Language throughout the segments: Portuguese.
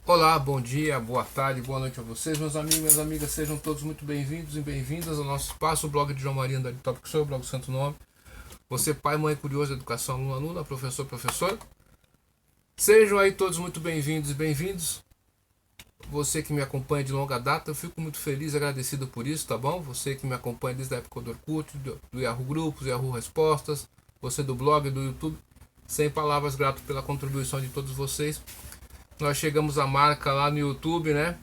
Olá, bom dia, boa tarde, boa noite a vocês, meus amigos e minhas amigas, sejam todos muito bem-vindos e bem-vindas ao nosso espaço, o blog de João Maria Andari Top Show, o blog do Santo Nome. Você, pai, mãe, curioso, educação, aluno, aluna, professor, professora. Sejam aí todos muito bem-vindos e bem-vindos. Você que me acompanha de longa data, eu fico muito feliz e agradecido por isso, tá bom? Você que me acompanha desde a época do Orkut, do Yahoo Grupos, Yahoo Respostas, você do blog, do YouTube, sem palavras, grato pela contribuição de todos vocês. Nós chegamos à marca lá no YouTube, né?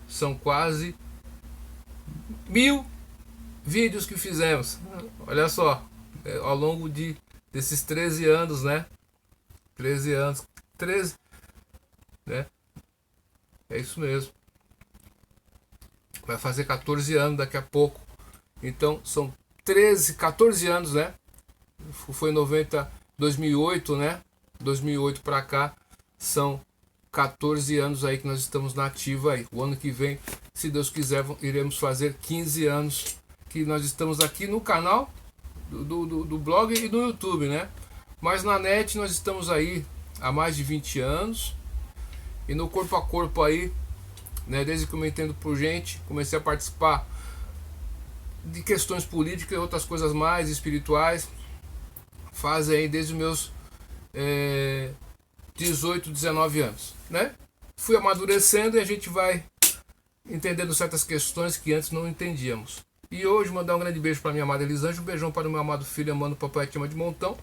São quase 1000 vídeos que fizemos. Olha só, ao longo desses 13 anos, né? 13 anos, 13, né? É isso mesmo. Vai fazer 14 anos daqui a pouco. Então são 14 anos, né? Foi em 2008, né? 2008 para cá são 14 anos aí que nós estamos na ativa aí. O ano que vem, se Deus quiser, iremos fazer 15 anos que nós estamos aqui no canal do blog e no YouTube, né? Mas na net nós estamos aí há mais de 20 anos. E no corpo a corpo aí, né? Desde que eu me entendo por gente, comecei a participar de questões políticas e outras coisas mais espirituais. Faz aí desde os meus 18, 19 anos, né? Fui amadurecendo e a gente vai entendendo certas questões que antes não entendíamos. E hoje mandar um grande beijo para minha amada Elisângela, um beijão para o meu amado filho, amando papai te ama de montão.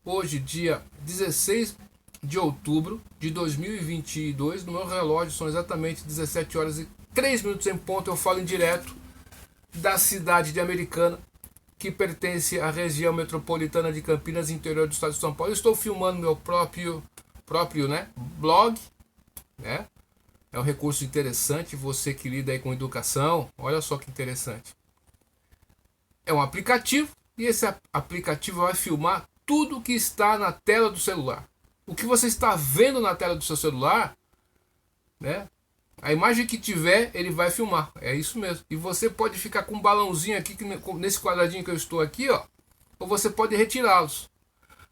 Hoje, dia 16 de outubro de 2022, no meu relógio são exatamente 17 horas e 3 minutos em ponto. Eu falo em direto da cidade de Americana, que pertence à região metropolitana de Campinas, interior do estado de São Paulo. Eu estou filmando meu próprio né, blog, né? É um recurso interessante, você que lida aí com educação, olha só que interessante. É um aplicativo e esse aplicativo vai filmar tudo que está na tela do celular. O que você está vendo na tela do seu celular, né? A imagem que tiver, ele vai filmar. É isso mesmo. E você pode ficar com um balãozinho aqui, nesse quadradinho que eu estou aqui, ó. Ou você pode retirá-los.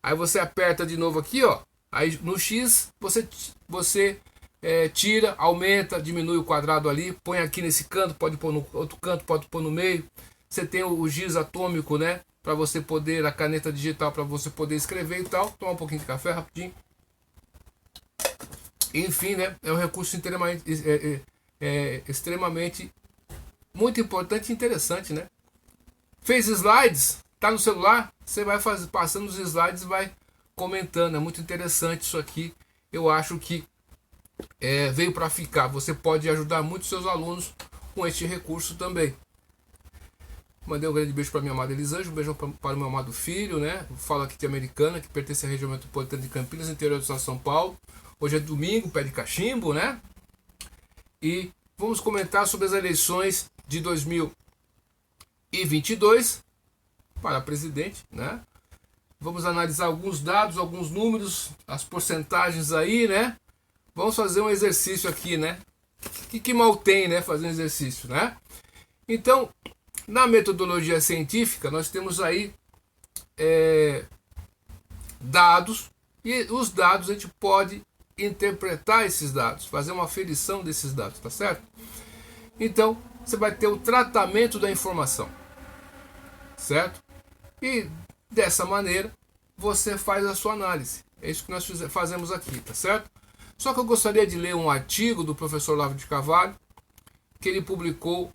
Aí você aperta de novo aqui, ó. Aí no X você tira, aumenta, diminui o quadrado ali, põe aqui nesse canto, pode pôr no outro canto, pode pôr no meio. Você tem o giz atômico, né? Para você poder, a caneta digital para você poder escrever e tal. Tomar um pouquinho de café rapidinho. Enfim, né? É um recurso extremamente muito importante e interessante, né? Fez slides, tá no celular, você vai passando os slides e vai comentando. É muito interessante isso aqui. Eu acho que veio para ficar. Você pode ajudar muito seus alunos com este recurso também. Mandei um grande beijo para minha amada Elisângela, um beijão para o meu amado filho, né? Falo aqui de Americana, que pertence à região metropolitana de Campinas, interior do estado de São Paulo. Hoje é domingo, pé de cachimbo, né? E vamos comentar sobre as eleições de 2022 para presidente, né? Vamos analisar alguns dados, alguns números, as porcentagens aí, né? Vamos fazer um exercício aqui, né? Que mal tem, né? Fazer um exercício, né? Então, na metodologia científica, nós temos aí dados, e os dados a gente pode interpretar esses dados, fazer uma aferição desses dados, tá certo? Então, você vai ter o tratamento da informação, certo? E dessa maneira, você faz a sua análise. É isso que nós fazemos aqui, tá certo? Só que eu gostaria de ler um artigo do professor Olavo de Carvalho, que ele publicou,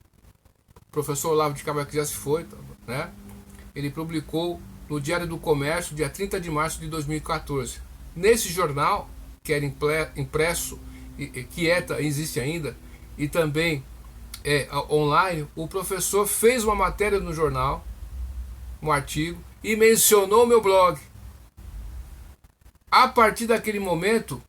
professor Olavo de Carvalho que já se foi, né? Ele publicou no Diário do Comércio, dia 30 de março de 2014. Nesse jornal, que era impresso, que existe ainda, e também online, o professor fez uma matéria no jornal, um artigo, e mencionou o meu blog. A partir daquele momento,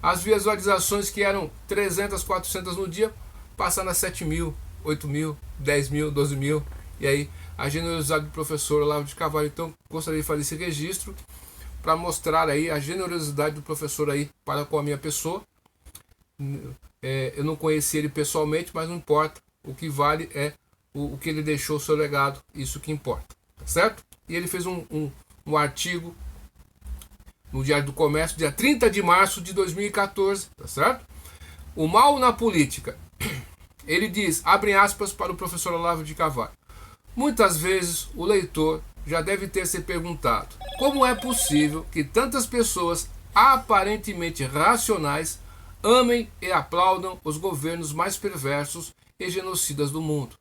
as visualizações que eram 300, 400 no dia, passaram a 7 mil, 8 mil, 10 mil, 12 mil, e aí a generosidade do professor Olavo de Carvalho. Então, gostaria de fazer esse registro para mostrar aí a generosidade do professor aí para com a minha pessoa. Eu não conheci ele pessoalmente, mas não importa. O que vale é o que ele deixou, o seu legado, isso que importa, tá certo? E ele fez um artigo no Diário do Comércio, dia 30 de março de 2014, tá certo? O mal na política. Ele diz, abre aspas para o professor Olavo de Carvalho. Muitas vezes o leitor já deve ter se perguntado como é possível que tantas pessoas aparentemente racionais amem e aplaudam os governos mais perversos e genocidas do mundo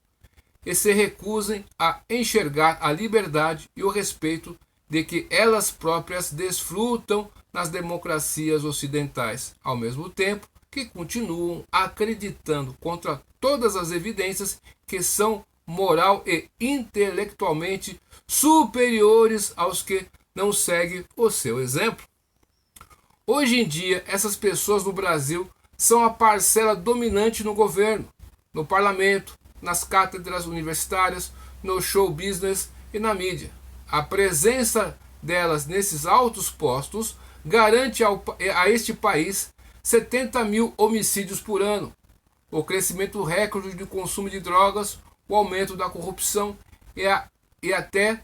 e se recusem a enxergar a liberdade e o respeito de que elas próprias desfrutam nas democracias ocidentais, ao mesmo tempo que continuam acreditando contra todas as evidências que são moral e intelectualmente superiores aos que não seguem o seu exemplo. Hoje em dia, essas pessoas no Brasil são a parcela dominante no governo, no parlamento, nas cátedras universitárias, no show business e na mídia. A presença delas nesses altos postos garante a este país 70 mil homicídios por ano, o crescimento recorde do consumo de drogas, o aumento da corrupção e até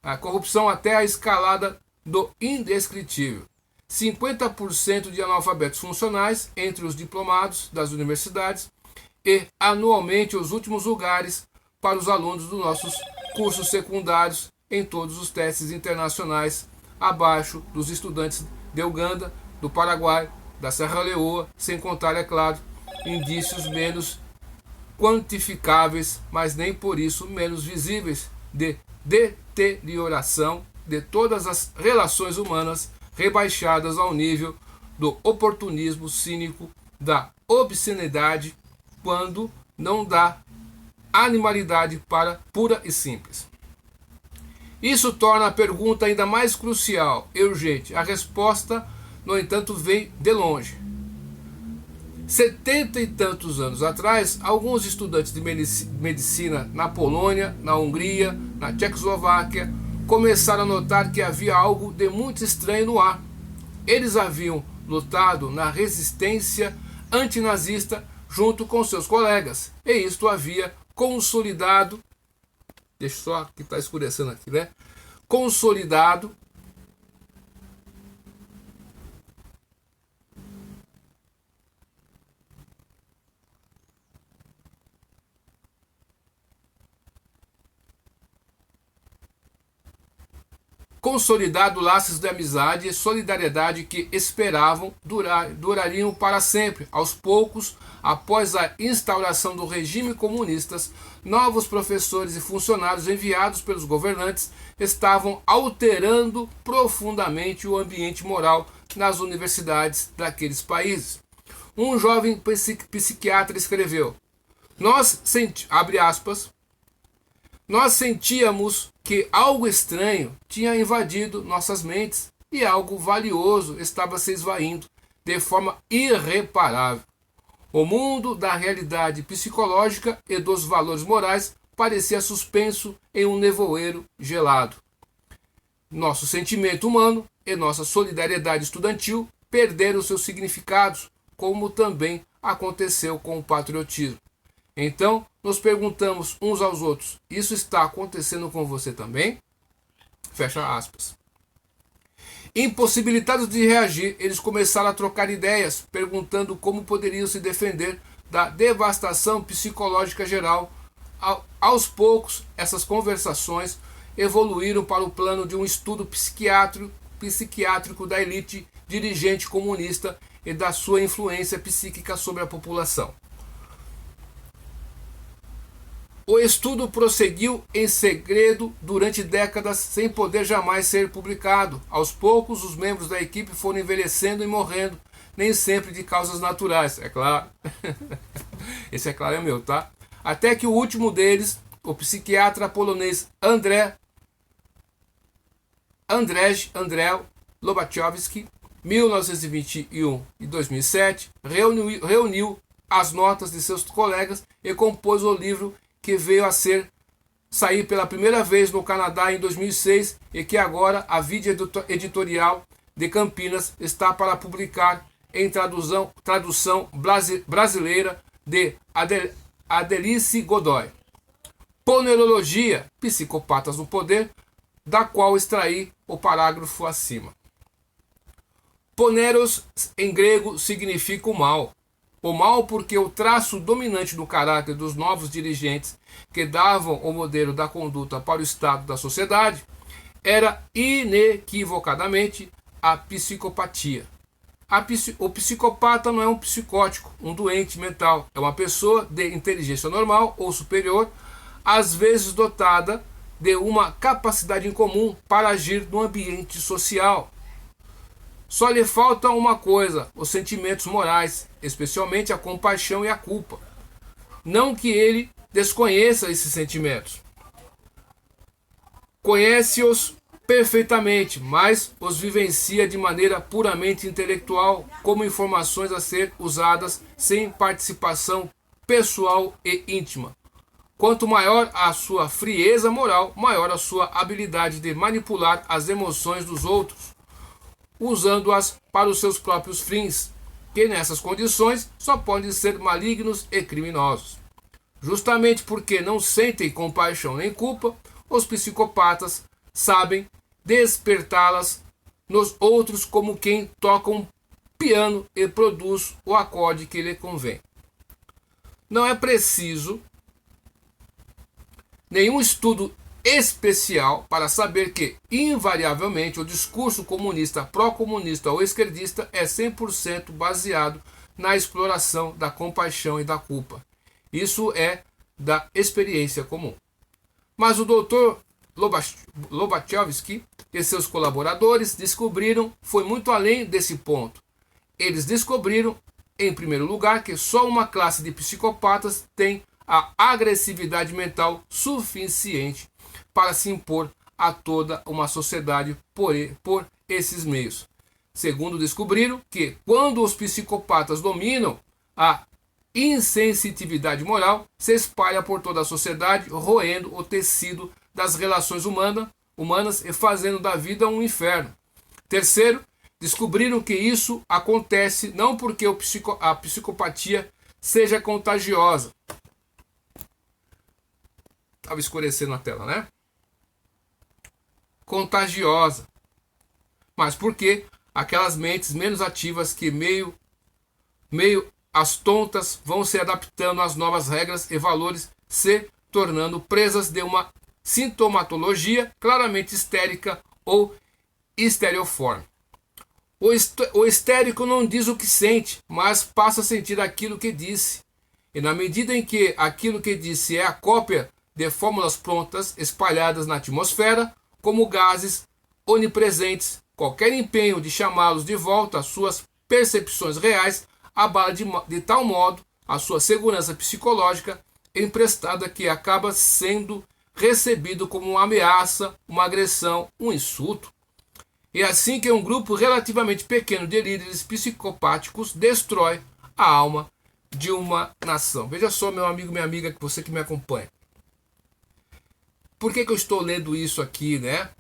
a corrupção até a escalada do indescritível. 50% de analfabetos funcionais entre os diplomados das universidades e, anualmente, os últimos lugares para os alunos dos nossos cursos secundários em todos os testes internacionais, abaixo dos estudantes de Uganda, do Paraguai, da Serra Leoa, sem contar, é claro, indícios menos quantificáveis, mas nem por isso menos visíveis, de deterioração de todas as relações humanas rebaixadas ao nível do oportunismo cínico, da obscenidade, quando não dá animalidade para pura e simples. Isso torna a pergunta ainda mais crucial e urgente. A resposta, no entanto, vem de longe. 70 e tantos anos atrás, alguns estudantes de medicina na Polônia, na Hungria, na Tchecoslováquia, começaram a notar que havia algo de muito estranho no ar. Eles haviam lutado na resistência antinazista junto com seus colegas, e isto havia consolidado, deixa só que está escurecendo aqui, né? Consolidado laços de amizade e solidariedade que esperavam durariam para sempre. Aos poucos, após a instauração do regime comunista, novos professores e funcionários enviados pelos governantes estavam alterando profundamente o ambiente moral nas universidades daqueles países. Um jovem psiquiatra escreveu: abre aspas, nós sentíamos que algo estranho tinha invadido nossas mentes e algo valioso estava se esvaindo de forma irreparável. O mundo da realidade psicológica e dos valores morais parecia suspenso em um nevoeiro gelado. Nosso sentimento humano e nossa solidariedade estudantil perderam seus significados, como também aconteceu com o patriotismo. Então, nos perguntamos uns aos outros, isso está acontecendo com você também? Fecha aspas. Impossibilitados de reagir, eles começaram a trocar ideias, perguntando como poderiam se defender da devastação psicológica geral. Aos poucos, essas conversações evoluíram para o plano de um estudo psiquiátrico da elite dirigente comunista e da sua influência psíquica sobre a população. O estudo prosseguiu em segredo durante décadas sem poder jamais ser publicado. Aos poucos, os membros da equipe foram envelhecendo e morrendo, nem sempre de causas naturais, é claro. Esse é claro é meu, tá? Até que o último deles, o psiquiatra polonês Andrzej Lobachowski, 1921 e 2007, reuniu as notas de seus colegas e compôs o livro que veio a sair pela primeira vez no Canadá em 2006 e que agora a Vida Editorial de Campinas está para publicar em tradução brasileira de Adelice Godoy. Ponerologia, Psicopatas no Poder, da qual extraí o parágrafo acima. Poneros em grego significa o mal. O mal porque o traço dominante do caráter dos novos dirigentes que davam o modelo da conduta para o estado da sociedade era inequivocadamente a psicopatia. O psicopata não é um psicótico, um doente mental. É uma pessoa de inteligência normal ou superior, às vezes dotada de uma capacidade incomum para agir no ambiente social. Só lhe falta uma coisa: os sentimentos morais, especialmente a compaixão e a culpa. Não que ele desconheça esses sentimentos. Conhece-os perfeitamente, mas os vivencia de maneira puramente intelectual, como informações a ser usadas sem participação pessoal e íntima. Quanto maior a sua frieza moral, maior a sua habilidade de manipular as emoções dos outros, usando-as para os seus próprios fins, que nessas condições só podem ser malignos e criminosos. Justamente porque não sentem compaixão nem culpa, os psicopatas sabem despertá-las nos outros como quem toca um piano e produz o acorde que lhe convém. Não é preciso nenhum estudo especial para saber que, invariavelmente, o discurso comunista, pró-comunista ou esquerdista é 100% baseado na exploração da compaixão e da culpa. Isso é da experiência comum. Mas o Dr. Lobachevsky e seus colaboradores descobriram foi muito além desse ponto. Eles descobriram, em primeiro lugar, que só uma classe de psicopatas tem a agressividade mental suficiente para se impor a toda uma sociedade por esses meios. Segundo, descobriram que quando os psicopatas dominam, a insensitividade moral se espalha por toda a sociedade, roendo o tecido das relações humanas e fazendo da vida um inferno. Terceiro, descobriram que isso acontece não porque a psicopatia seja contagiosa. Estava escurecendo a tela, né? Contagiosa. Mas porque aquelas mentes menos ativas que meio as tontas vão se adaptando às novas regras e valores, se tornando presas de uma sintomatologia claramente histérica ou histerioforme. O histérico não diz o que sente, mas passa a sentir aquilo que disse. E na medida em que aquilo que disse é a cópia de fórmulas prontas espalhadas na atmosfera, como gases onipresentes, qualquer empenho de chamá-los de volta às suas percepções reais abala de tal modo a sua segurança psicológica emprestada que acaba sendo recebido como uma ameaça, uma agressão, um insulto. É assim que um grupo relativamente pequeno de líderes psicopáticos destrói a alma de uma nação. Veja só, meu amigo, minha amiga, você que me acompanha. Por que eu estou lendo isso aqui, né?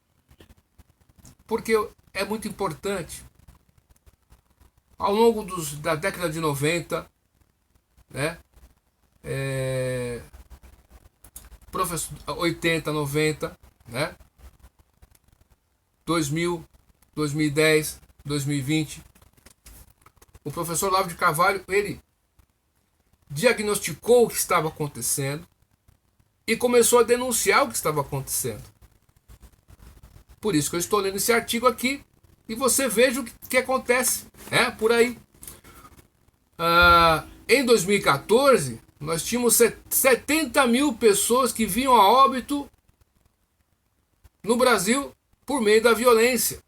Porque é muito importante. Ao longo da década de 90, né? 80, 90, né? 2000, 2010, 2020. O professor Olavo de Carvalho, ele diagnosticou o que estava acontecendo e começou a denunciar o que estava acontecendo. Por isso que eu estou lendo esse artigo aqui e você veja o que acontece por aí. Em 2014, nós tínhamos 70 mil pessoas que vinham a óbito no Brasil por meio da violência.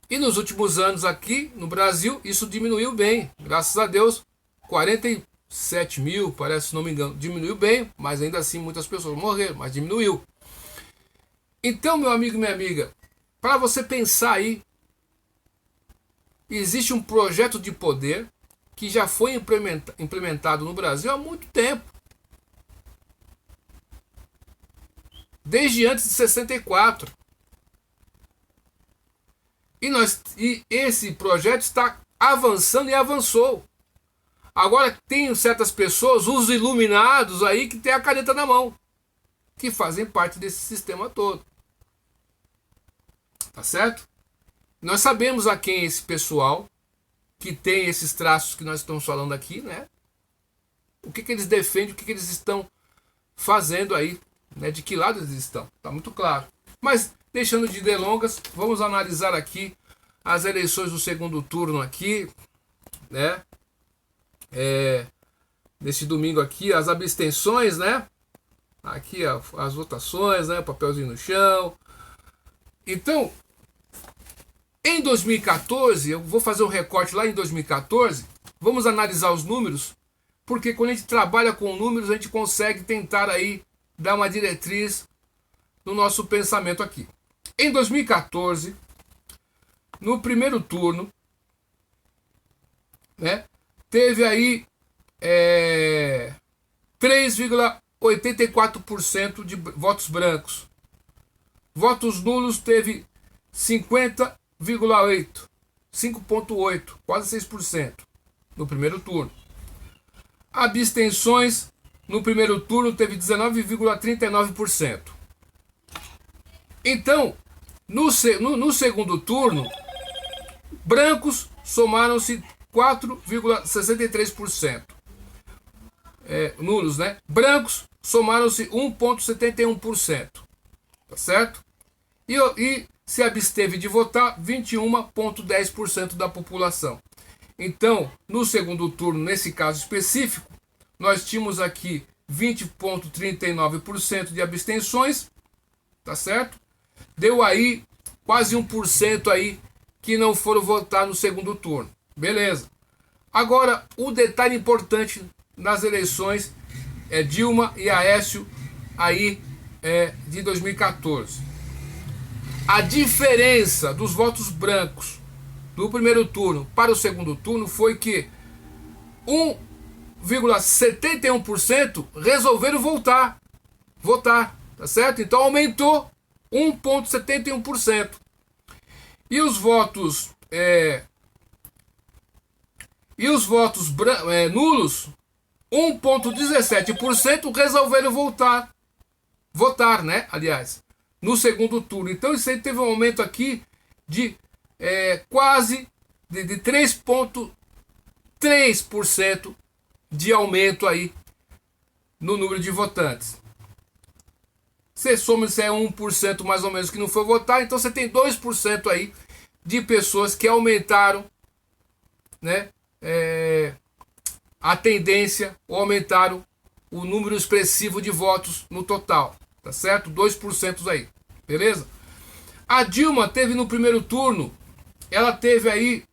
E nos últimos anos aqui no Brasil, isso diminuiu bem. Graças a Deus, 47 mil, parece, se não me engano, diminuiu bem, mas ainda assim muitas pessoas morreram, mas diminuiu. Então, meu amigo e minha amiga, para você pensar aí, existe um projeto de poder que já foi implementado no Brasil há muito tempo. Desde antes de 64. E esse projeto está avançando e avançou. Agora tem certas pessoas, os iluminados aí, que tem a caneta na mão, que fazem parte desse sistema todo. Tá certo? Nós sabemos a quem é esse pessoal que tem esses traços que nós estamos falando aqui, né? O que eles defendem, o que eles estão fazendo aí, né? De que lado eles estão, tá muito claro. Mas, deixando de delongas, vamos analisar aqui as eleições do segundo turno aqui, né? Neste domingo aqui, as abstenções, né? Aqui as votações, né? Papelzinho no chão. Então, em 2014, eu vou fazer um recorte lá em 2014, vamos analisar os números, porque quando a gente trabalha com números, a gente consegue tentar aí dar uma diretriz no nosso pensamento aqui. Em 2014, no primeiro turno, né, teve aí 3,84% de votos brancos. Votos nulos teve 50,8%, 5,8%, quase 6% no primeiro turno. Abstenções no primeiro turno teve 19,39%. Então, no segundo turno, brancos somaram-se 4,63%. Nulos, né? Brancos somaram-se 1,71%. Tá certo? E se absteve de votar 21,10% da população. Então, no segundo turno, nesse caso específico, nós tínhamos aqui 20,39% de abstenções, tá certo? Deu aí quase 1% aí que não foram votar no segundo turno. Beleza. Agora, o detalhe importante nas eleições é Dilma e Aécio aí de 2014. A diferença dos votos brancos do primeiro turno para o segundo turno foi que 1,71% resolveram votar, tá certo? Então aumentou 1,71%. E os votos nulos, 1,17% resolveram votar, né? Aliás, no segundo turno. Então isso aí teve um aumento aqui de quase de 3,3% de aumento aí no número de votantes. Você soma se é 1% mais ou menos que não foi votar, então você tem 2% aí de pessoas que aumentaram, né, a tendência ou aumentaram o número expressivo de votos no total, tá certo? 2% aí, beleza? A Dilma teve no primeiro turno, ela teve aí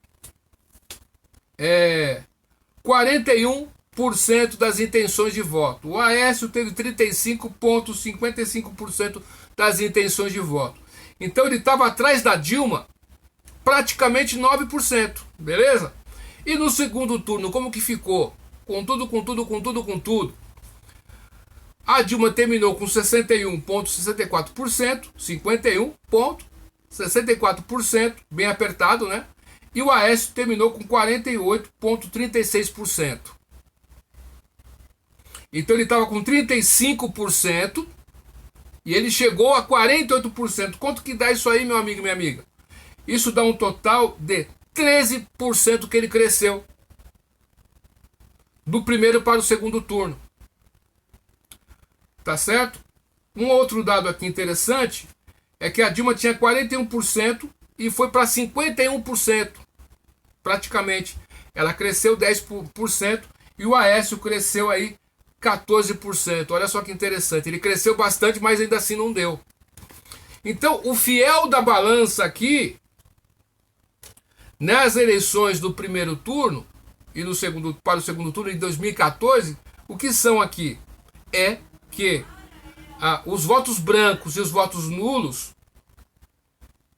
41% das intenções de voto. O Aécio teve 35,55% das intenções de voto. Então ele estava atrás da Dilma praticamente 9%, beleza? E no segundo turno, como que ficou? Com tudo. A Dilma terminou com 61,64%, 51,64%, bem apertado, né? E o Aécio terminou com 48,36%. Então ele estava com 35% e ele chegou a 48%. Quanto que dá isso aí, meu amigo e minha amiga? Isso dá um total de 13% que ele cresceu do primeiro para o segundo turno. Tá certo? Um outro dado aqui interessante é que a Dilma tinha 41% e foi para 51%. Praticamente. Ela cresceu 10% e o Aécio cresceu aí 14%. Olha só que interessante. Ele cresceu bastante, mas ainda assim não deu. Então, o fiel da balança aqui, nas eleições do primeiro turno e para o segundo turno em 2014, o que são aqui? É que os votos brancos e os votos nulos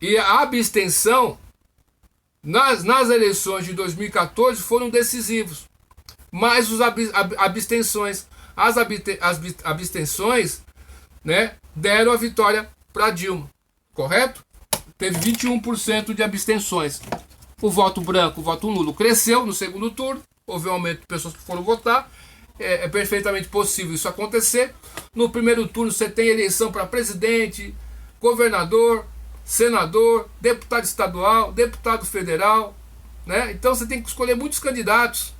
e a abstenção nas eleições de 2014 foram decisivos. Mas as abstenções, né, deram a vitória para Dilma, correto? Teve 21% de abstenções. O voto branco, o voto nulo cresceu no segundo turno, houve um aumento de pessoas que foram votar. É perfeitamente possível isso acontecer. No primeiro turno você tem eleição para presidente, governador, senador, deputado estadual, deputado federal, né? Então você tem que escolher muitos candidatos.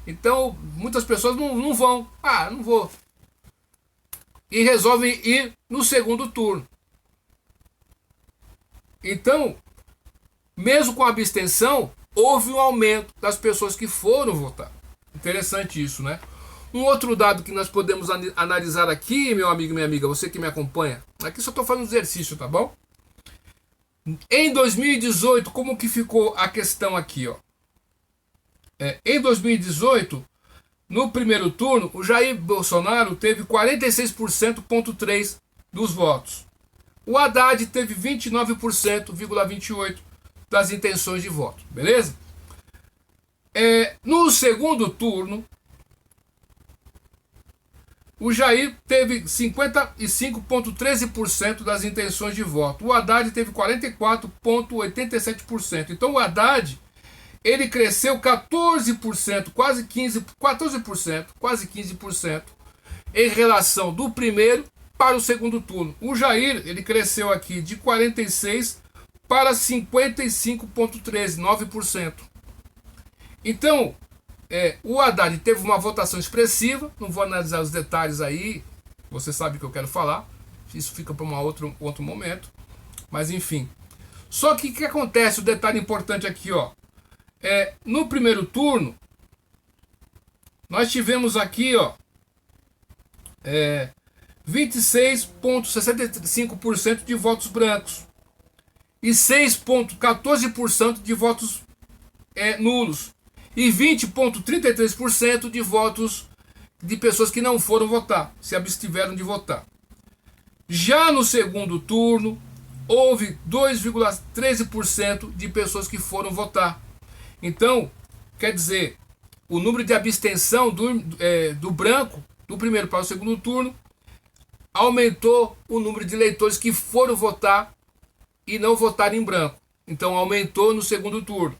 Então muitas pessoas não vão. Ah, não vou. E resolvem ir no segundo turno. Então, mesmo com a abstenção, houve um aumento das pessoas que foram votar. Interessante isso, né? Um outro dado que nós podemos analisar aqui, meu amigo e minha amiga, você que me acompanha, aqui só estou fazendo exercício, tá bom? Em 2018, como que ficou a questão aqui, ó? Em 2018, no primeiro turno, o Jair Bolsonaro teve 46,3% dos votos. O Haddad teve 29,28% das intenções de voto, beleza? No segundo turno, o Jair teve 55,13% das intenções de voto. O Haddad teve 44,87%. Então o Haddad, ele cresceu 14%, quase 15% em relação do primeiro para o segundo turno. O Jair, ele cresceu aqui de 46% para 55,13%, 9%. Então, o Haddad teve uma votação expressiva, não vou analisar os detalhes aí, você sabe o que eu quero falar, isso fica para outro momento, mas enfim. Só que o que acontece, o detalhe importante aqui, ó, no primeiro turno, nós tivemos aqui, ó, 26,65% de votos brancos e 6,14% de votos nulos e 20,33% de votos de pessoas que não foram votar, se abstiveram de votar. Já no segundo turno, houve 2,13% de pessoas que foram votar. Então, quer dizer, o número de abstenção do branco, do primeiro para o segundo turno, aumentou o número de eleitores que foram votar e não votaram em branco. Então, aumentou no segundo turno.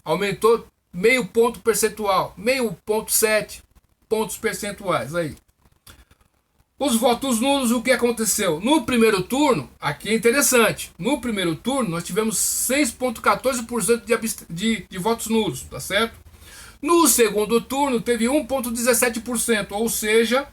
Aumentou meio ponto percentual, 0,7 pontos percentuais aí. Os votos nulos, o que aconteceu? No primeiro turno, aqui é interessante, no primeiro turno nós tivemos 6,14% de votos nulos, tá certo? No segundo turno teve 1,17%, ou seja,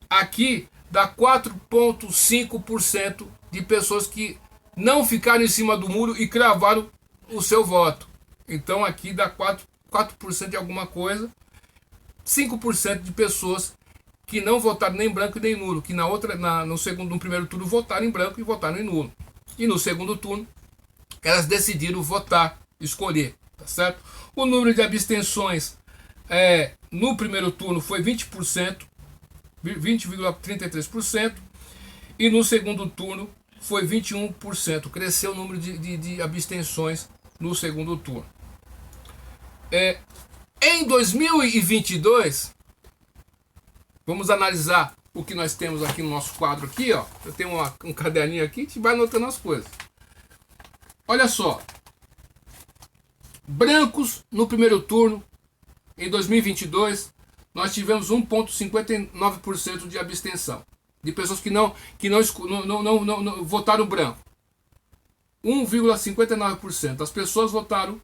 aqui dá 4,5% de pessoas que não ficaram em cima do muro e cravaram o seu voto. Então aqui dá 4% de alguma coisa, 5% de pessoas que não votaram nem branco nem nulo, que no primeiro turno votaram em branco e votaram em nulo. E no segundo turno, elas decidiram votar, escolher, tá certo? O número de abstenções no primeiro turno foi 20%, 20,33%, e no segundo turno foi 21%. Cresceu o número de abstenções no segundo turno. Em 2022, vamos analisar o que nós temos aqui no nosso quadro aqui, ó. Eu tenho um caderninho aqui, a gente vai anotando as coisas. Olha só. Brancos no primeiro turno, em 2022, nós tivemos 1,59% de abstenção. De pessoas que não votaram branco. 1,59% das pessoas votaram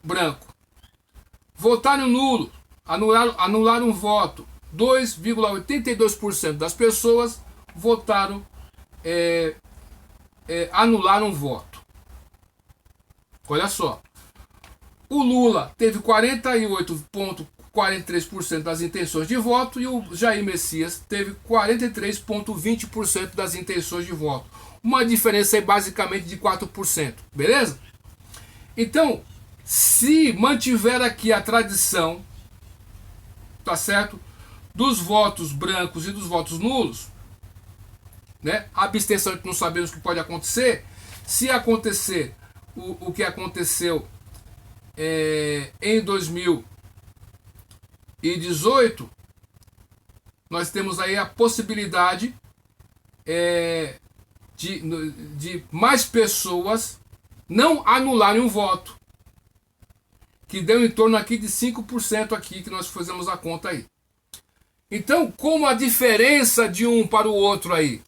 branco. Votaram nulo, anularam um voto. 2,82% das pessoas votaram, anularam um voto. Olha só. O Lula teve 48,43% das intenções de voto e o Jair Messias teve 43,20% das intenções de voto. Uma diferença aí basicamente de 4%, beleza? Então, se mantiver aqui a tradição, tá certo? Dos votos brancos e dos votos nulos, né? A abstenção a gente não sabemos o que pode acontecer. Se acontecer o que aconteceu em 2018, nós temos aí a possibilidade de mais pessoas não anularem um voto, que deu em torno aqui de 5% aqui, que nós fizemos a conta aí. Então, como a diferença de um para o outro aí,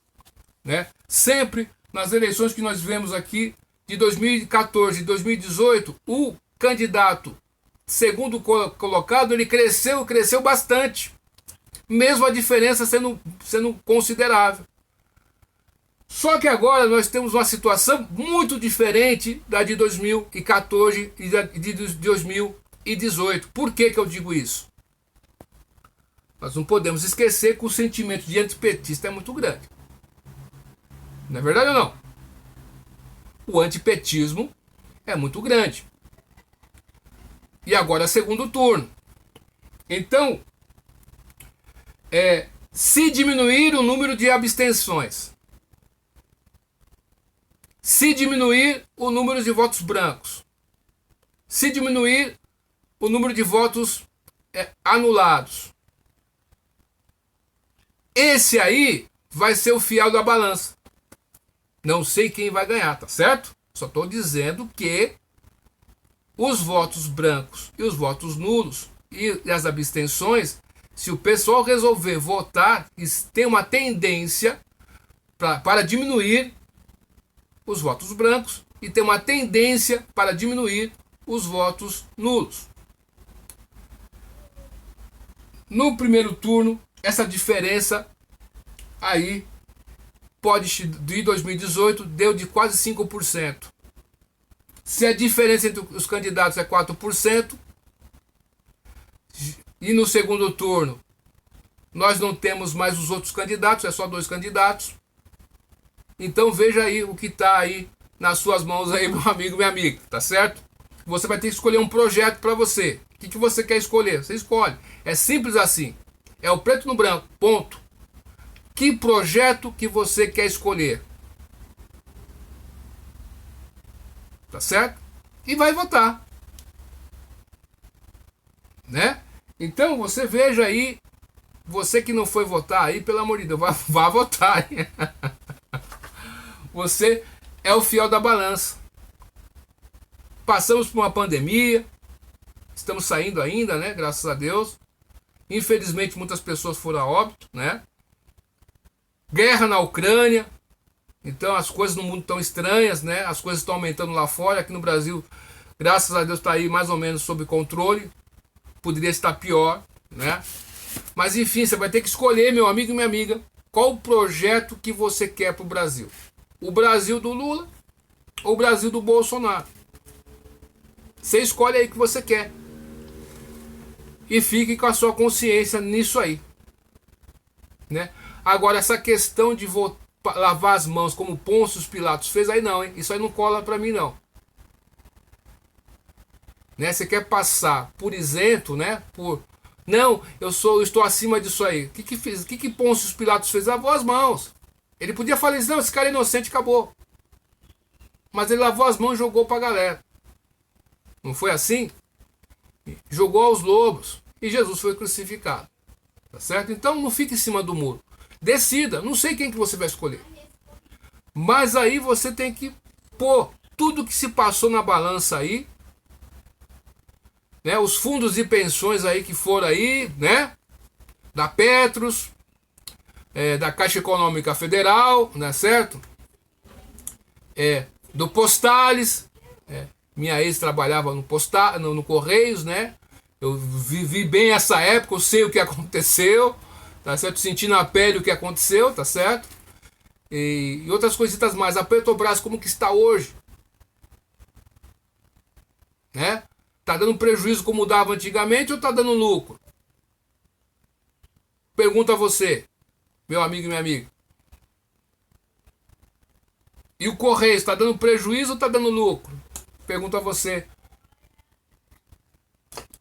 né? Sempre nas eleições que nós vemos aqui de 2014 e 2018, o candidato segundo colocado, ele cresceu bastante, mesmo a diferença sendo considerável. Só que agora nós temos uma situação muito diferente da de 2014 e de 2018. Por que eu digo isso? Nós não podemos esquecer que o sentimento de antipetista é muito grande. Não é verdade ou não? O antipetismo é muito grande. E agora é segundo turno. Então, se diminuir o número de abstenções, se diminuir o número de votos brancos, se diminuir o número de votos anulados, esse aí vai ser o fiel da balança. Não sei quem vai ganhar, tá certo? Só estou dizendo que os votos brancos e os votos nulos e as abstenções, se o pessoal resolver votar, tem uma tendência para diminuir os votos brancos e tem uma tendência para diminuir os votos nulos. No primeiro turno, essa diferença aí de 2018 deu de quase 5%. Se a diferença entre os candidatos é 4%, e no segundo turno nós não temos mais os outros candidatos, é só 2 candidatos. Então veja aí o que está aí nas suas mãos aí, meu amigo, minha amiga, tá certo? Você vai ter que escolher um projeto para você. O que você quer escolher? Você escolhe. É simples assim. É o preto no branco, ponto. Que projeto que você quer escolher? Tá certo? E vai votar. Né? Então você veja aí, você que não foi votar aí, pelo amor de Deus, vá votar. Você é o fiel da balança. Passamos por uma pandemia, estamos saindo ainda, né? Graças a Deus. Infelizmente muitas pessoas foram a óbito, né? Guerra na Ucrânia. Então as coisas no mundo estão estranhas, né? As coisas estão aumentando lá fora. Aqui no Brasil, graças a Deus, está aí mais ou menos sob controle. Poderia estar pior, né? Mas enfim, você vai ter que escolher, meu amigo e minha amiga, qual o projeto que você quer para o Brasil. O Brasil do Lula ou o Brasil do Bolsonaro. Você escolhe aí o que você quer. E fique com a sua consciência nisso aí, né? Agora, essa questão de lavar as mãos como Pôncio Pilatos fez, aí não, hein? Isso aí não cola pra mim, não. Né? Você quer passar por isento, né? Não, eu estou acima disso aí. O que Pôncio Pilatos fez? Lavou as mãos. Ele podia falar isso, não, esse cara é inocente, acabou. Mas ele lavou as mãos e jogou pra galera. Não foi assim? Jogou aos lobos. E Jesus foi crucificado. Tá certo? Então não fique em cima do muro. Decida. Não sei quem que você vai escolher. Mas aí você tem que pôr tudo que se passou na balança aí. Né? Os fundos de pensões aí que foram aí, né? Da Petros, da Caixa Econômica Federal, não é certo? Do Postales. Minha ex trabalhava no Correios, né? Eu vivi bem essa época, eu sei o que aconteceu, tá certo? Senti na pele o que aconteceu, tá certo? E outras coisitas mais. A Petrobras, como que está hoje? Né? Tá dando prejuízo como dava antigamente ou tá dando lucro? Pergunta a você, meu amigo e minha amiga. E o Correios, está dando prejuízo ou está dando lucro? Pergunto a você,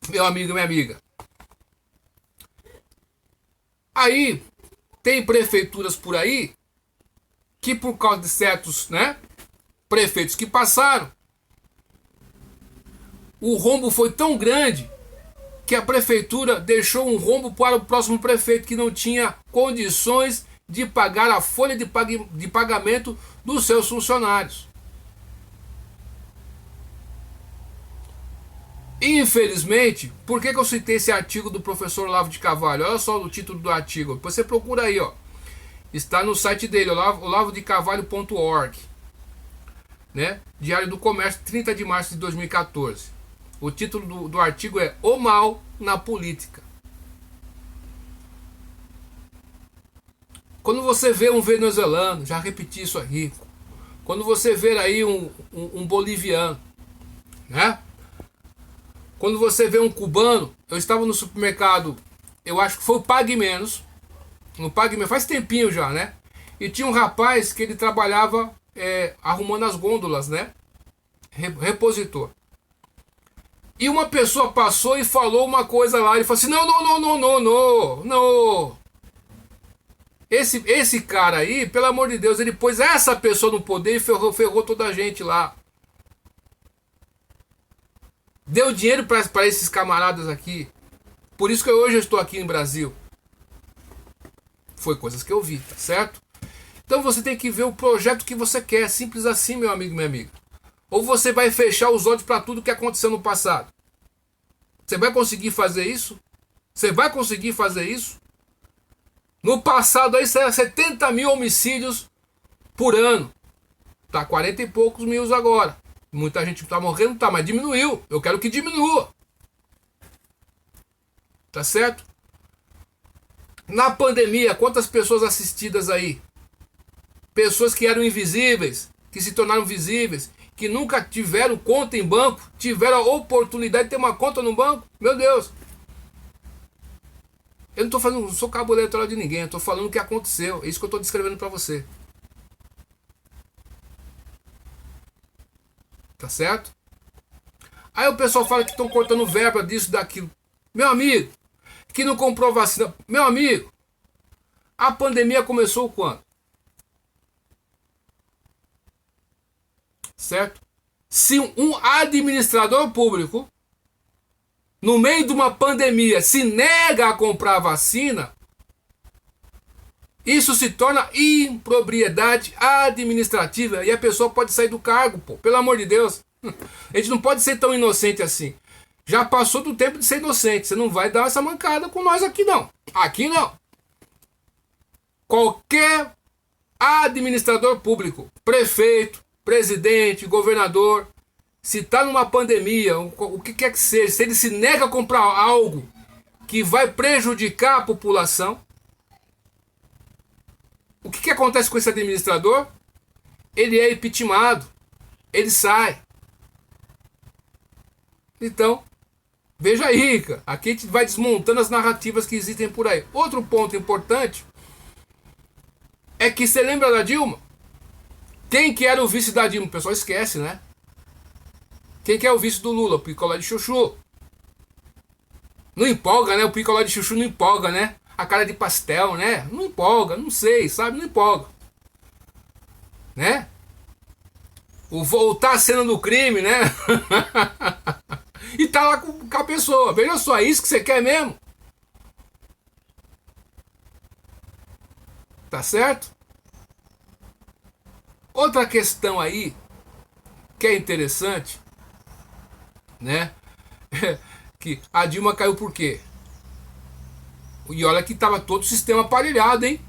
meu amigo e minha amiga. Aí, tem prefeituras por aí que por causa de certos, né, prefeitos que passaram, o rombo foi tão grande que a prefeitura deixou um rombo para o próximo prefeito que não tinha condições de pagar a folha de pagamento dos seus funcionários. Infelizmente, por que eu citei esse artigo do professor Olavo de Carvalho? Olha só o título do artigo, depois você procura aí, ó. Está no site dele, olavodecarvalho.org, né? Diário do Comércio, 30 de março de 2014. O título do artigo é O Mal na Política. Quando você vê um venezuelano, já repeti isso aí, quando você vê aí um boliviano, né? Quando você vê um cubano, eu estava no supermercado, eu acho que foi o Pague Menos, no Pague Menos, faz tempinho já, né? E tinha um rapaz que ele trabalhava arrumando as gôndolas, né? Repositor. E uma pessoa passou e falou uma coisa lá, ele falou assim, não. Esse cara aí, pelo amor de Deus, ele pôs essa pessoa no poder e ferrou toda a gente lá. Deu dinheiro para esses camaradas aqui. Por isso que hoje eu estou aqui em Brasil. Foi coisas que eu vi, tá certo? Então você tem que ver o projeto que você quer. Simples assim, meu amigo, minha amiga. Ou você vai fechar os olhos para tudo que aconteceu no passado. Você vai conseguir fazer isso? Você vai conseguir fazer isso? No passado aí era 70 mil homicídios por ano. Tá 40 e poucos mil agora. Muita gente tá morrendo, tá, mas diminuiu. Eu quero que diminua. Tá certo? Na pandemia, quantas pessoas assistidas aí? Pessoas que eram invisíveis, que se tornaram visíveis, que nunca tiveram conta em banco, tiveram a oportunidade de ter uma conta no banco. Meu Deus. Eu não sou cabo eleitoral de ninguém, eu tô falando o que aconteceu. É isso que eu tô descrevendo para você. Tá certo? Aí o pessoal fala que estão cortando verba disso, daquilo. Meu amigo, que não comprou vacina. Meu amigo, a pandemia começou quando? Certo? Se um administrador público, no meio de uma pandemia, se nega a comprar vacina, isso se torna impropriedade administrativa e a pessoa pode sair do cargo, pô. Pelo amor de Deus. A gente não pode ser tão inocente assim. Já passou do tempo de ser inocente. Você não vai dar essa mancada com nós aqui não. Aqui não. Qualquer administrador público, prefeito, presidente, governador, se está numa pandemia, o que quer que seja, se ele se nega a comprar algo que vai prejudicar a população, o que acontece com esse administrador? Ele é impeachmentado, ele sai. Então, veja aí, cara, aqui a gente vai desmontando as narrativas que existem por aí. Outro ponto importante é que você lembra da Dilma? Quem que era o vice da Dilma? O pessoal esquece, né? Quem que é o vice do Lula? O picolé de chuchu. Não empolga, né? O picolé de chuchu não empolga, né? A cara de pastel, né? Não empolga, não sei, sabe? Não empolga. Né? O voltar à cena do crime, né? E tá lá com a pessoa. Veja só, é isso que você quer mesmo? Tá certo? Outra questão aí que é interessante, né? Que a Dilma caiu por quê? E olha que tava todo o sistema aparelhado, hein?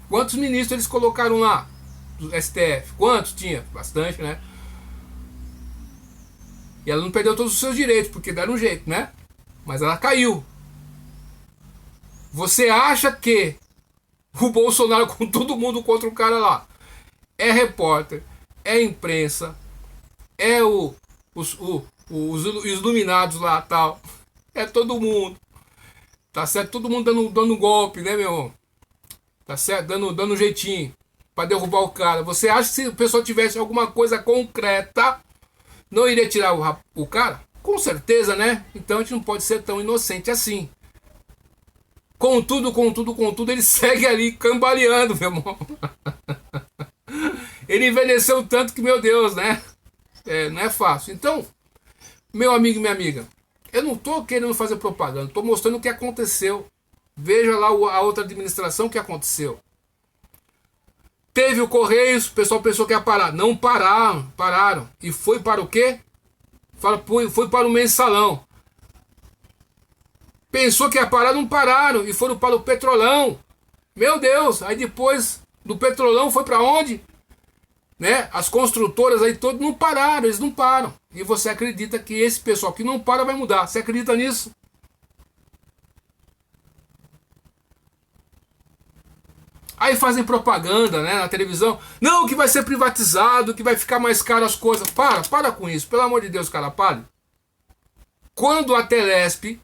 Quantos ministros eles colocaram lá do STF? Quantos tinha? Bastante, né? E ela não perdeu todos os seus direitos, porque deram um jeito, né? Mas ela caiu. Você acha que o Bolsonaro, com todo mundo contra o cara lá, é repórter, é imprensa, é os iluminados lá tal, é todo mundo. Tá certo? Todo mundo dando golpe, né, meu irmão? Tá certo? Dando um jeitinho pra derrubar o cara. Você acha que se o pessoal tivesse alguma coisa concreta, não iria tirar o cara? Com certeza, né? Então a gente não pode ser tão inocente assim. Contudo, ele segue ali cambaleando, meu irmão. Ele envelheceu tanto que, meu Deus, né? Não é fácil. Então, meu amigo e minha amiga, eu não estou querendo fazer propaganda, estou mostrando o que aconteceu. Veja lá a outra administração que aconteceu. Teve o Correios, o pessoal pensou que ia parar. Não pararam. E foi para o quê? Foi para o mensalão. Pensou que ia parar, não pararam. E foram para o Petrolão. Meu Deus, aí depois do petrolão foi para onde? Né? As construtoras aí todas não pararam, eles não param. E você acredita que esse pessoal que não para vai mudar? Você acredita nisso? Aí fazem propaganda, né, na televisão. Não, que vai ser privatizado, que vai ficar mais caro as coisas. Para com isso. Pelo amor de Deus, cara, pare. Quando a Telesp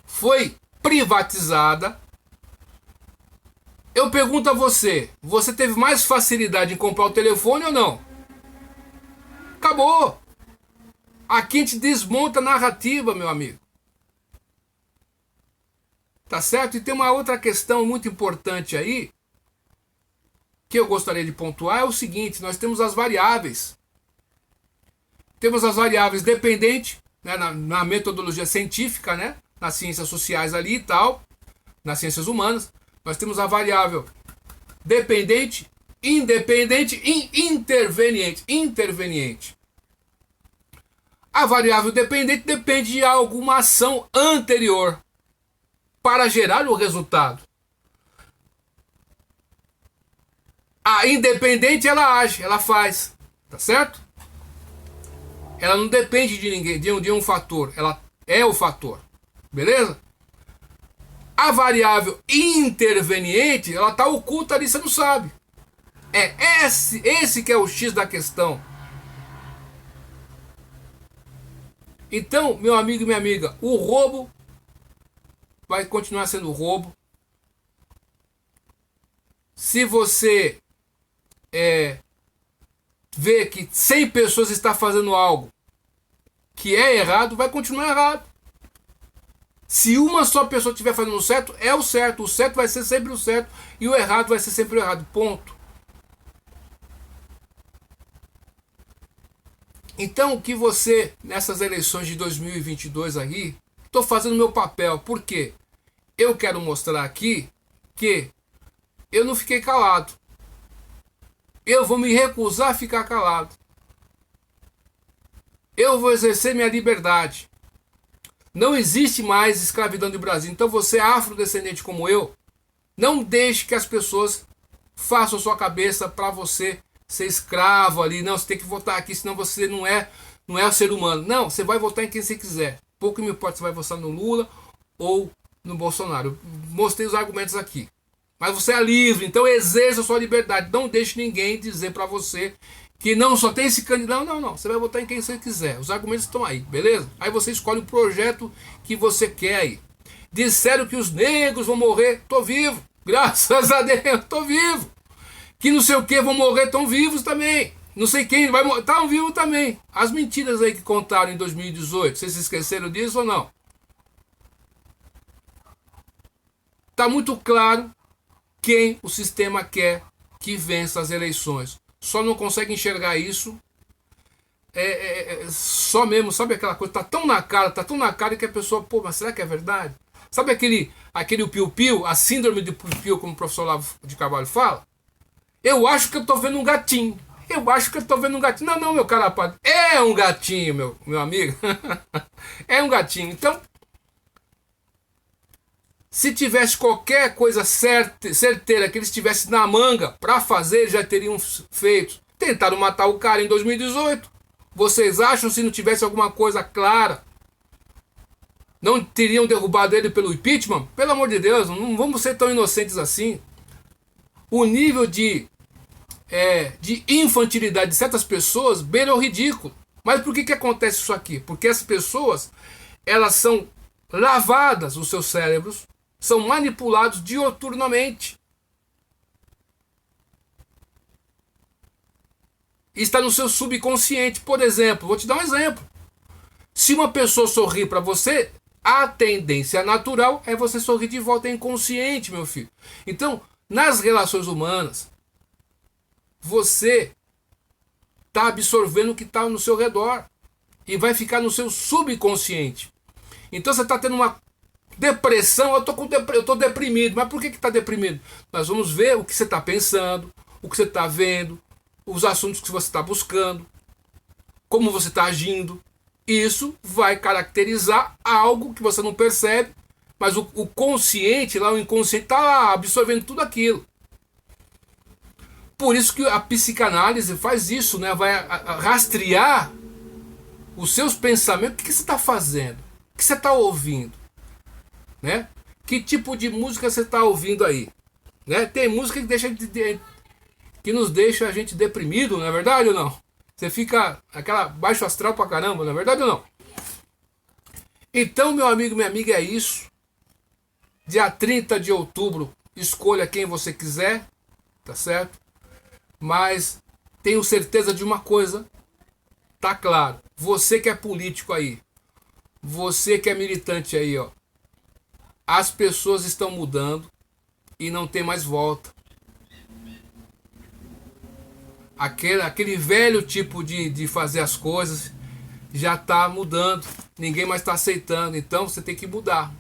foi privatizada, eu pergunto a você, você teve mais facilidade em comprar o telefone ou não? Acabou. Aqui a gente desmonta a narrativa, meu amigo. Tá certo? E tem uma outra questão muito importante aí, que eu gostaria de pontuar, é o seguinte, nós temos as variáveis. Temos as variáveis dependentes, né, na metodologia científica, né, nas ciências sociais ali e tal, nas ciências humanas. Nós temos a variável dependente, independente e interveniente. A variável dependente depende de alguma ação anterior para gerar o resultado. A independente, ela age, ela faz, tá certo? Ela não depende de ninguém, de um fator, ela é o fator, beleza? A variável interveniente, ela está oculta ali, você não sabe. É esse que é o X da questão. Então, meu amigo e minha amiga, o roubo vai continuar sendo roubo. Se você vê que 100 pessoas estão fazendo algo que é errado, vai continuar errado. Se uma só pessoa estiver fazendo o certo, é o certo. O certo vai ser sempre o certo e o errado vai ser sempre o errado. Ponto. Então, que você, nessas eleições de 2022 aí, estou fazendo meu papel. Por quê? Eu quero mostrar aqui que eu não fiquei calado. Eu vou me recusar a ficar calado. Eu vou exercer minha liberdade. Não existe mais escravidão no Brasil. Então você, afrodescendente como eu, não deixe que as pessoas façam sua cabeça para você ser escravo ali. Não, você tem que votar aqui, senão você não é ser humano. Não, você vai votar em quem você quiser. Pouco me importa se vai votar no Lula ou no Bolsonaro. Eu mostrei os argumentos aqui. Mas você é livre, então exerça a sua liberdade. Não deixe ninguém dizer para você que não, só tem esse candidato. Não. Você vai votar em quem você quiser. Os argumentos estão aí, beleza? Aí você escolhe o projeto que você quer aí. Disseram que os negros vão morrer. Tô vivo. Graças a Deus, tô vivo. Que não sei o que vão morrer, estão vivos também. Não sei quem vai morrer, estão vivos também. As mentiras aí que contaram em 2018, vocês se esqueceram disso ou não? Tá muito claro quem o sistema quer que vença as eleições. Só não consegue enxergar isso. Só mesmo, sabe aquela coisa? Tá tão na cara que a pessoa, pô, mas será que é verdade? Sabe aquele piu-piu, a síndrome de piu-piu, como o professor Olavo de Carvalho fala? Eu acho que eu tô vendo um gatinho. Não, meu cara, é um gatinho, meu amigo. É um gatinho. Então, se tivesse qualquer coisa certeira que eles tivessem na manga para fazer, já teriam feito. Tentaram matar o cara em 2018. Vocês acham, se não tivesse alguma coisa clara, não teriam derrubado ele pelo impeachment? Pelo amor de Deus, não vamos ser tão inocentes assim. O nível de infantilidade de certas pessoas beira o ridículo. Mas por que acontece isso aqui? Porque as pessoas, elas são lavadas, os seus cérebros, são manipulados dioturnamente. Está no seu subconsciente. Por exemplo, vou te dar um exemplo. Se uma pessoa sorrir para você, a tendência natural é você sorrir de volta. É inconsciente, meu filho. Então, nas relações humanas, você está absorvendo o que está no seu redor e vai ficar no seu subconsciente. Então você está tendo uma depressão. Eu estou deprimido. Mas por que está deprimido? Nós vamos ver o que você está pensando, o que você está vendo, os assuntos que você está buscando, como você está agindo. Isso vai caracterizar algo que você não percebe, Mas o consciente, lá o inconsciente, está lá absorvendo tudo aquilo. Por isso que a psicanálise faz isso, né? Vai rastrear os seus pensamentos. O que você está fazendo? O que você está ouvindo? Né? Que tipo de música você está ouvindo aí? Né? Tem música que nos deixa a gente deprimido, não é verdade ou não? Você fica aquela baixo astral pra caramba, não é verdade ou não? Então, meu amigo, minha amiga, é isso. Dia 30 de outubro, escolha quem você quiser, tá certo? Mas tenho certeza de uma coisa, tá claro. Você que é político aí, você que é militante aí, ó. As pessoas estão mudando e não tem mais volta. Aquele velho tipo de fazer as coisas já está mudando. Ninguém mais está aceitando. Então você tem que mudar.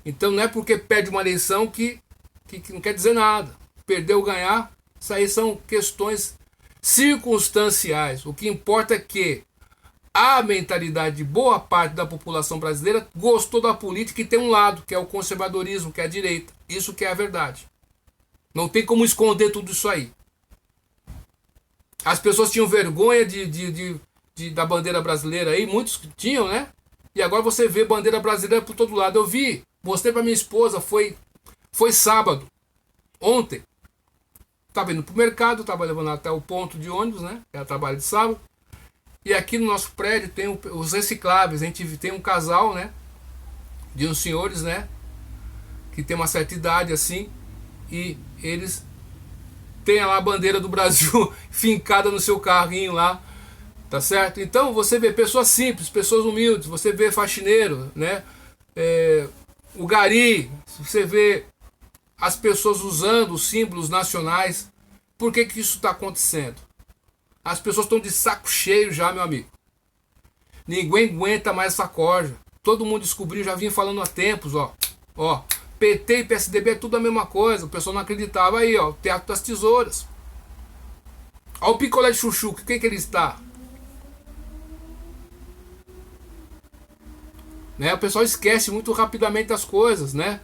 Então não é porque perde uma eleição que não quer dizer nada. Perder ou ganhar, isso aí são questões circunstanciais. O que importa é que a mentalidade de boa parte da população brasileira gostou da política e tem um lado, que é o conservadorismo, que é a direita. Isso que é a verdade. Não tem como esconder tudo isso aí. As pessoas tinham vergonha da bandeira brasileira aí, muitos tinham, né? E agora você vê bandeira brasileira por todo lado. Eu vi, mostrei pra minha esposa, foi sábado, ontem. Estava indo pro mercado, estava levando até o ponto de ônibus, né? Era trabalho de sábado. E aqui no nosso prédio tem os recicláveis. A gente tem um casal, né? De uns senhores, né? Que tem uma certa idade assim. E eles têm lá a bandeira do Brasil fincada no seu carrinho lá. Tá certo? Então você vê pessoas simples, pessoas humildes. Você vê faxineiro, né? O gari. Você vê as pessoas usando os símbolos nacionais. Por que isso está acontecendo? As pessoas estão de saco cheio já, meu amigo. Ninguém aguenta mais essa corja. Todo mundo descobriu, já vinha falando há tempos, ó. Ó, PT e PSDB é tudo a mesma coisa. O pessoal não acreditava aí, ó. O Teatro das Tesouras. Ó o picolé de chuchu, quem que ele está? Né? O pessoal esquece muito rapidamente as coisas, né?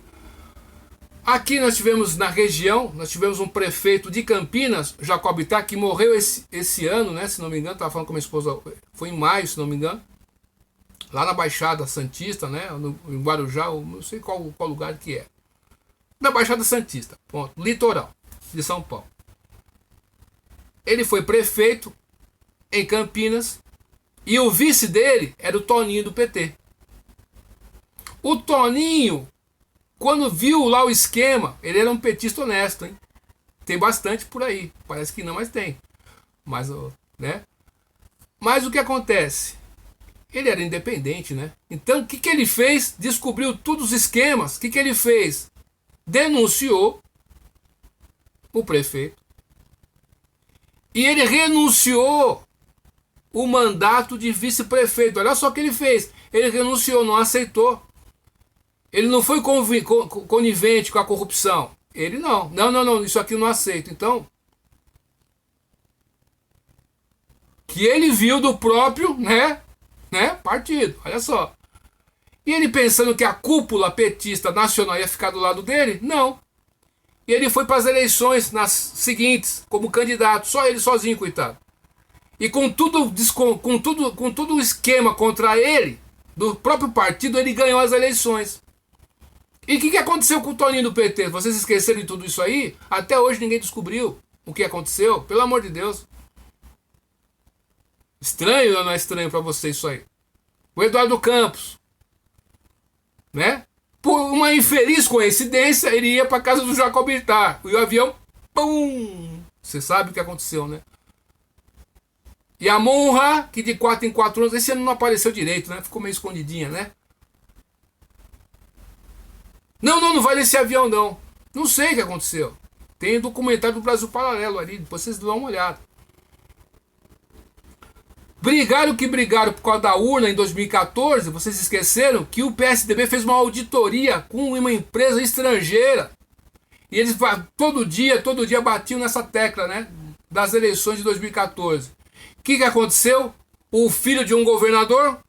Aqui nós tivemos na região, nós tivemos um prefeito de Campinas, Jacob Itá, que morreu esse ano, né? Se não me engano, estava falando com a minha esposa, foi em maio, se não me engano. Lá na Baixada Santista, né? Em Guarujá, não sei qual lugar que é. Na Baixada Santista, ponto. Litoral de São Paulo. Ele foi prefeito em Campinas e o vice dele era o Toninho do PT. O Toninho, quando viu lá o esquema, ele era um petista honesto, hein? Tem bastante por aí. Parece que não, mas tem. Mas, né? Mas o que acontece? Ele era independente, né? Então, o que ele fez? Descobriu todos os esquemas. O que ele fez? Denunciou o prefeito. E ele renunciou o mandato de vice-prefeito. Olha só o que ele fez. Ele renunciou, não aceitou. Ele não foi conivente com a corrupção. Ele não. Não, isso aqui eu não aceito. Então, que ele viu do próprio, né, partido. Olha só. E ele pensando que a cúpula petista nacional ia ficar do lado dele? Não. E ele foi para as eleições nas seguintes, como candidato. Só ele sozinho, coitado. E com tudo o esquema contra ele, do próprio partido, ele ganhou as eleições. E o que aconteceu com o Toninho do PT? Vocês esqueceram de tudo isso aí? Até hoje ninguém descobriu o que aconteceu. Pelo amor de Deus. Estranho ou não é estranho para vocês isso aí? O Eduardo Campos, né? Por uma infeliz coincidência, ele ia para casa do Jacob Itá. E o avião, pum! Você sabe o que aconteceu, né? E a Monra, que de 4 em 4 anos, esse ano não apareceu direito, né? Ficou meio escondidinha, né? Não vai nesse avião, não. Não sei o que aconteceu. Tem documentário do Brasil Paralelo ali, depois vocês dão uma olhada. Brigaram por causa da urna em 2014, vocês esqueceram que o PSDB fez uma auditoria com uma empresa estrangeira. E eles todo dia batiam nessa tecla, né? Das eleições de 2014. O que aconteceu? O filho de um governador,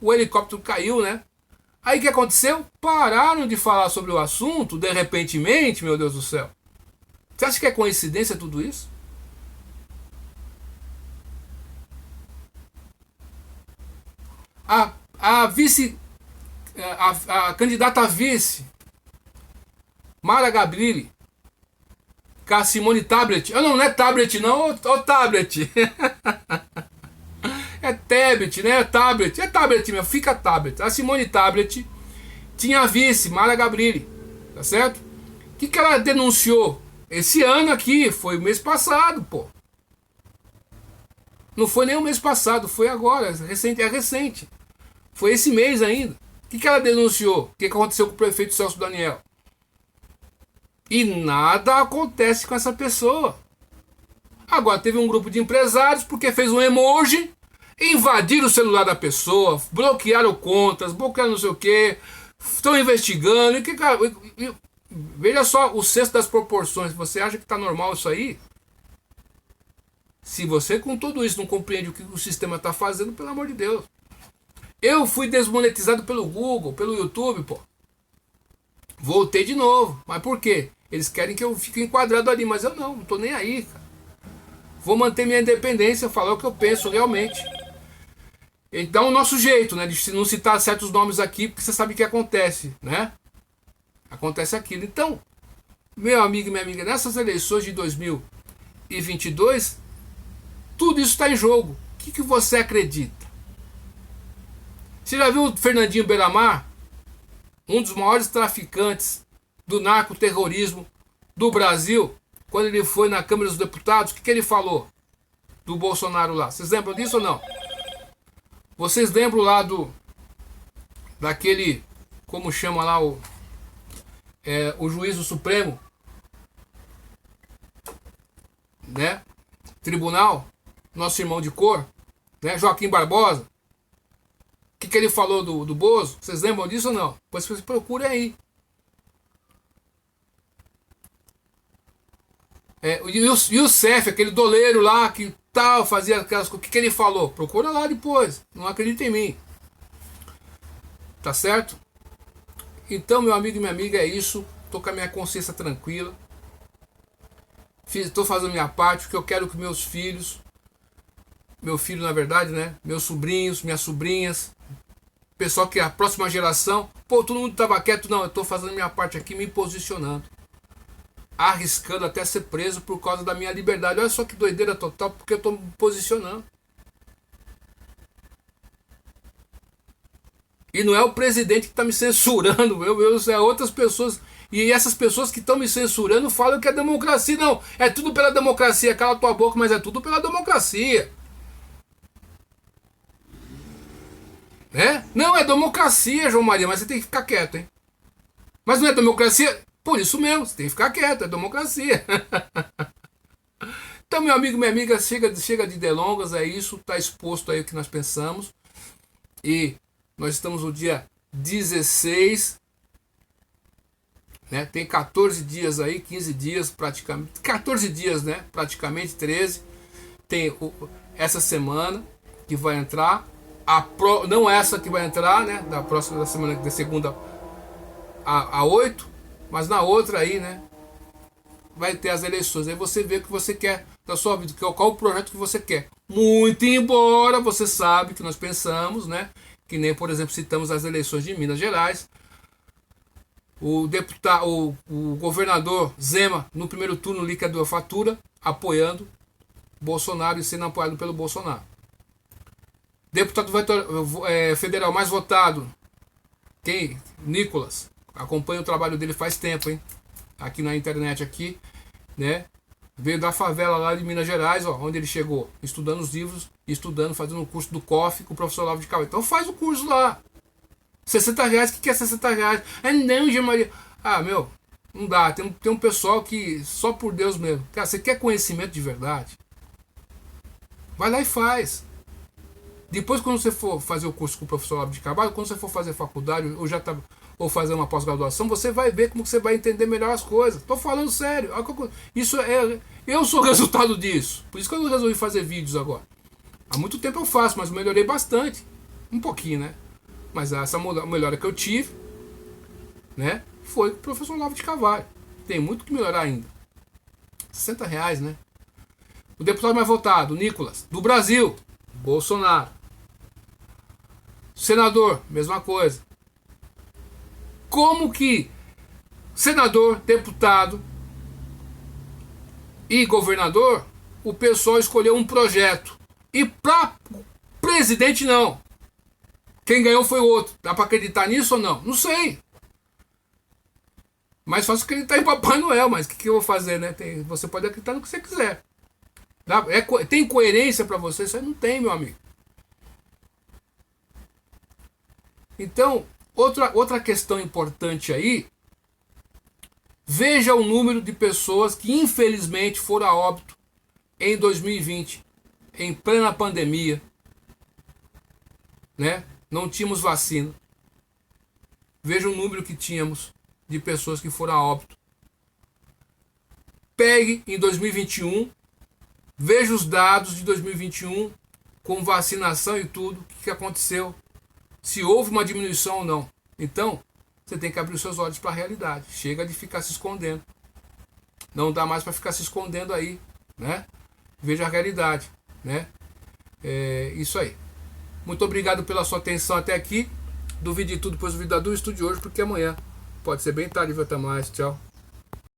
o helicóptero caiu, né? Aí o que aconteceu? Pararam de falar sobre o assunto, de repentemente, meu Deus do céu. Você acha que é coincidência tudo isso? A vice, a candidata a vice, Mara Gabrilli, com a Simone Tablet. Não é tablet não, ô tablet. É tablet, né? É tablet mesmo, fica tablet. A Simone Tablet tinha a vice, Mara Gabrilli, tá certo? O que ela denunciou? Esse ano aqui, foi o mês passado, pô. Não foi nem o mês passado, foi agora, é recente. Foi esse mês ainda. O que ela denunciou? O que aconteceu com o prefeito Celso Daniel? E nada acontece com essa pessoa. Agora teve um grupo de empresários porque fez um emoji, invadiram o celular da pessoa, bloquearam contas, bloquearam não sei o que, estão investigando. Veja só o cesto das proporções. Você acha que está normal isso aí? Se você com tudo isso não compreende o que o sistema está fazendo, pelo amor de Deus. Eu fui desmonetizado pelo Google, pelo YouTube, pô. Voltei de novo. Mas por quê? Eles querem que eu fique enquadrado ali, mas eu não tô nem aí, cara. Vou manter minha independência, falar o que eu penso realmente. Então, o nosso jeito, né, de não citar certos nomes aqui, porque você sabe o que acontece, né? Acontece aquilo. Então, meu amigo e minha amiga, nessas eleições de 2022, tudo isso está em jogo. O que você acredita? Você já viu o Fernandinho Beiramar? Um dos maiores traficantes do narcoterrorismo do Brasil, quando ele foi na Câmara dos Deputados, o que ele falou do Bolsonaro lá? Vocês lembram disso ou não? Vocês lembram lá daquele, como chama lá o juiz do Supremo, né? Tribunal, nosso irmão de cor, né? Joaquim Barbosa. O que ele falou do Bozo? Vocês lembram disso ou não? Pois vocês procurem aí. E o Cef, aquele doleiro lá que tal, fazia aquelas coisas. O que ele falou? Procura lá depois. Não acredita em mim. Tá certo? Então, meu amigo e minha amiga, é isso. Tô com a minha consciência tranquila. Tô fazendo minha parte, porque eu quero que meus filhos, meu filho na verdade, né? Meus sobrinhos, minhas sobrinhas, pessoal que é a próxima geração, pô, todo mundo tava quieto. Não, eu tô fazendo minha parte aqui, me posicionando. Arriscando até ser preso por causa da minha liberdade. Olha só que doideira total, porque eu tô me posicionando. E não é o presidente que está me censurando, é outras pessoas. E essas pessoas que estão me censurando falam que é democracia. Não, é tudo pela democracia. Cala tua boca, mas é tudo pela democracia. Não, é democracia, João Maria, mas você tem que ficar quieto, hein? Mas não é democracia? Por isso mesmo, você tem que ficar quieto, é democracia. Então, meu amigo, minha amiga, chega de delongas, é isso, está exposto aí o que nós pensamos. E nós estamos no dia 16, né? Tem 14 dias aí, 15 dias praticamente, 14 dias, né? Praticamente 13. Tem essa semana que vai entrar, não essa que vai entrar, né? Da semana, da segunda a 8, mas na outra aí, né? Vai ter as eleições. Aí você vê o que você quer da sua vida, qual o projeto que você quer. Muito embora você sabe que nós pensamos, né? Que nem, por exemplo, citamos as eleições de Minas Gerais. O governador Zema, no primeiro turno, liquidou a fatura, apoiando Bolsonaro e sendo apoiado pelo Bolsonaro. Deputado federal mais votado, quem? Nicolas. Acompanha o trabalho dele faz tempo, hein? Aqui na internet, aqui, né? Veio da favela lá de Minas Gerais, ó, onde ele chegou, estudando os livros, fazendo o curso do COF com o professor Olavo de Carvalho. Então faz o curso lá. R$60, o que é R$60? Não, Jean Maria. Meu, não dá. Tem um pessoal que só por Deus mesmo. Cara, você quer conhecimento de verdade? Vai lá e faz. Depois, quando você for fazer o curso com o professor Olavo de Carvalho, quando você for fazer faculdade ou fazer uma pós-graduação, você vai ver como você vai entender melhor as coisas. Tô falando sério. Isso eu sou resultado disso. Por isso que eu resolvi fazer vídeos agora. Há muito tempo eu faço, mas melhorei bastante. Um pouquinho, né? Mas essa melhora que eu tive, né, foi com o professor Olavo de Carvalho. Tem muito que melhorar ainda. R$60, né? O deputado mais votado, Nicolas, do Brasil, Bolsonaro. Senador, mesma coisa. Como que senador, deputado e governador, o pessoal escolheu um projeto e para presidente não? Quem ganhou foi o outro. Dá para acreditar nisso ou não? Não sei. Mais fácil acreditar em Papai Noel, mas o que eu vou fazer, né? Você pode acreditar no que você quiser. Tem coerência para você? Isso aí não tem, meu amigo. Então, outra questão importante aí, veja o número de pessoas que infelizmente foram a óbito em 2020, em plena pandemia, né? Não tínhamos vacina. Veja o número que tínhamos de pessoas que foram a óbito. Pegue em 2021, veja os dados de 2021 com vacinação e tudo, o que aconteceu, se houve uma diminuição ou não. Então, você tem que abrir os seus olhos para a realidade. Chega de ficar se escondendo. Não dá mais para ficar se escondendo aí, né? Veja a realidade, né? É isso aí. Muito obrigado pela sua atenção até aqui. Duvide de tudo, depois duvida do estude hoje, porque amanhã pode ser bem tarde. Até mais. Tchau.